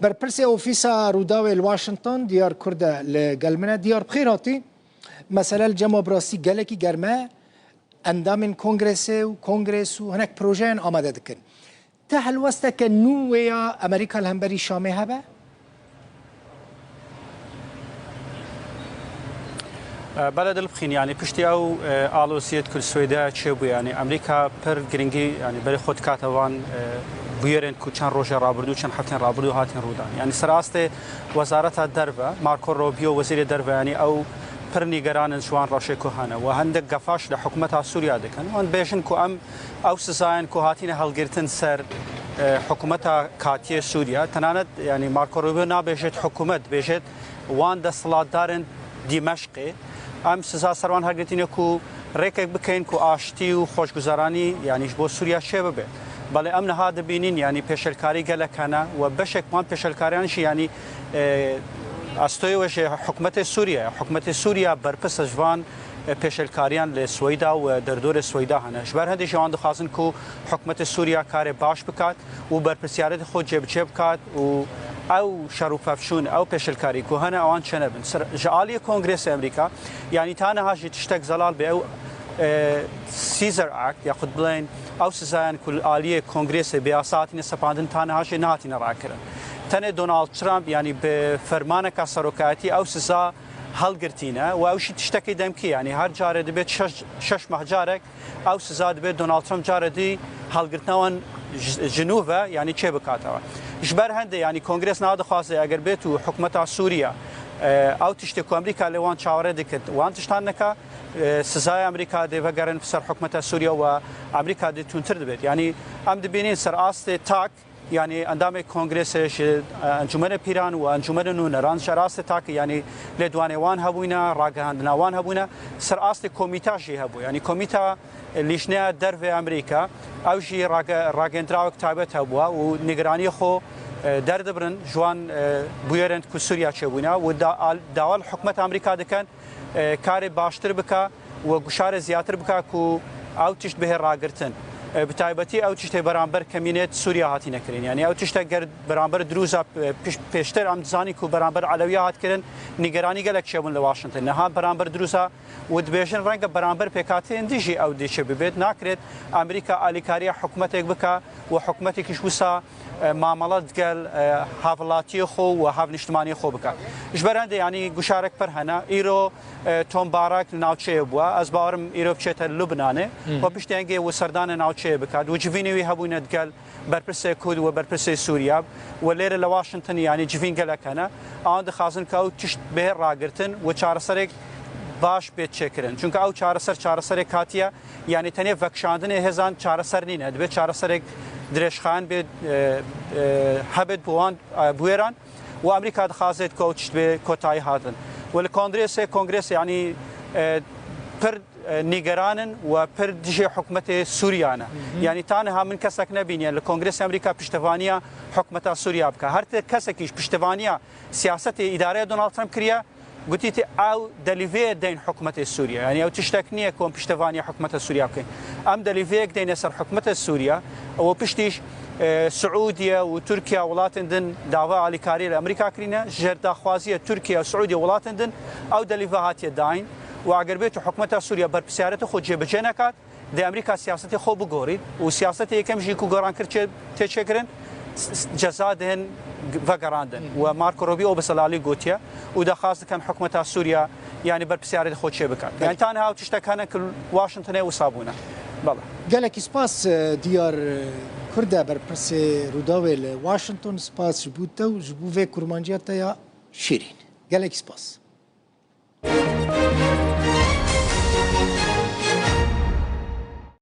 برپرسی اوفیسا روداوی واشنطن دیار کرده لگلمنه دیار بخیراتی مثلا الجمع براسی گلکی گرمه اندام کنگرس و هناك بروجين آماده دکن تا هلوسته که نویا امریکا الهمبری شامه هبه؟ بلد البخين يعني بشتي او آلوسيت كل سويدا تشيبو يعني امريكا بر جرينجي يعني بري خود كاتوان بيرن كو چند روجا رابردو چند هفتن رابردو هاتن رودان يعني سراسته وزارت الدربه ماركو روبيو وزير الدربه يعني او پر نگران شوان راشي كوهانا وهندك قفاش لحكومتها سوريا دكن وان بيشن كو ام او سزاين كو هاتين هلگرتن سر حكومتها كاتيه سوريا تنانت يعني ماركو روبيو نا بيجت حكومت بيجت وان دستلات دارن دمشق ام سزا سروان هلگرتين كو ريكك بكين كو اشتي و خوشگزاراني يعني بو سوريا شبه بل امن هذا بينين يعني بيشلكاري قالكنا وبشك مان بيشلكاريانش يعني استويش حكومة سوريا برپس جوان پیشلکاریان لسويدا و دردور سويدا هنه شبر هندي جوان دخوازن کو حكومة سوريا کار باش بکات و برپسیارت خود جب کات و او شروف افشون او پیشلکاری کو هنه اوان چنبن جعالی کنگرس امریکا يعني تانا هاجي تشتك زلال به او سيزر اكت ياخذ بلين او سزان كل آلية كونغرس بياساتين سباندن تانا هاجي ناتين راكرن تنه دونالد ترامب يعني بفرمانه كسروكاتي او سزا هلگرتينه و او شي تشتكي دمكي يعني هر جاره دبيت شش مهجارك او سزا دبيت دونالد ترامب جاره دي هلگرتنوان جنوبه يعني چه بكاتوا جبر هنده يعني كونغرس ناد خاصه اگر بيتو حكومه سوريا او تشتكو امريكا لوان شاوره دكت وان تشتانكا سزای امریکا دی وگرن سر حکومت سوریا و امریکا دی تونتر دبید يعني ام دبینین سر آست تاک يعني اندام كونغرس انجمن پیران و انجمن نونران شراست تاك يعني لدوانوان هبوينا راگهاندناوان هبوينا سر آست كوميتا شي هبو يعني كوميتا ليشنا درف امريكا او شي راگندراو كتابت هبوا و نگراني خو دردبرن جوان بويرن كو سوريا چبوينا و داول حكومت امريكا دكن کار باشتر بکا و گشار زیاتر بکا کو او تشت به راگرتن بتایبتی او تشت برانبر کمینت سوریا هاتی نکرین یعنی او تشت گر برانبر دروزا پیشتر ام زانی کو برانبر علویه هات کرن نگرانی گلک شبون لواشنطن نه برانبر دروزا و دبیشن رنگ برانبر پیکاتی اندیجی او دیشه ببید ناکرد امریکا الیکاریا حکومت بکا و حکومتی کش وسا معاملات قال حافلاتي خو وحافل اجتماعي خو بك اجبرند يعني گشارك پر هنا ايرو توم باراك ناوچه بوا از بارم ايرو بچت لبنان و بشتنگه و سردان ناوچه بك و جفيني هبونت قال برپرس كود و برپرس سوريا ولير لواشنطن يعني جفين قال انا اند خازن كاو تشت به راگرتن و چارسرك باش بیت چکرن چون که او چارسر کاتیا یعنی تنه وکشاندن هزان چارسر نینه دبی چارسر درشخان به حبد بویران و امریکا دخازت کوچ به کوتای هاتن ول کنگرس یعنی پر نگرانن و پر دیجه حکومت سوریانه یعنی تانها من کسک نبینی الکنگرس امریکا پشتوانیا حکومت سوریا بک هر کس کیش پشتوانیا سیاست اداره دونالد ترامپ کریا قلتي او دليفي دين حكومه سوريا يعني او تشتكنيه كون بشتفانيا حكومه سوريا بكين ام دليفيك دين يسر حكومه سوريا او بشتيش سعوديه وتركيا ولاتندن دعوه على كارير امريكا كرينا جردا خوازيه تركيا وسعوديه ولاتندن او دليفهات يداين واقربيت حكومه سوريا بربسيارته خو جبجنكات دي امريكا سياسته خو بغوري وسياسته كم جيكو غوران كرچه تشكرن جزاء دهن وقراندن وماركو روبيو بسلالي قوتيا وده خاصة كان حكومة سوريا يعني بربسيارة خود شيء بكات يعني تانها وتشتكانا كل واشنطن وصابونا بالله قالك سباس ديار كردا بربرس روداوي واشنطن سباس جبوتو جبوفي كورمانجياتا يا شيرين قالك سباس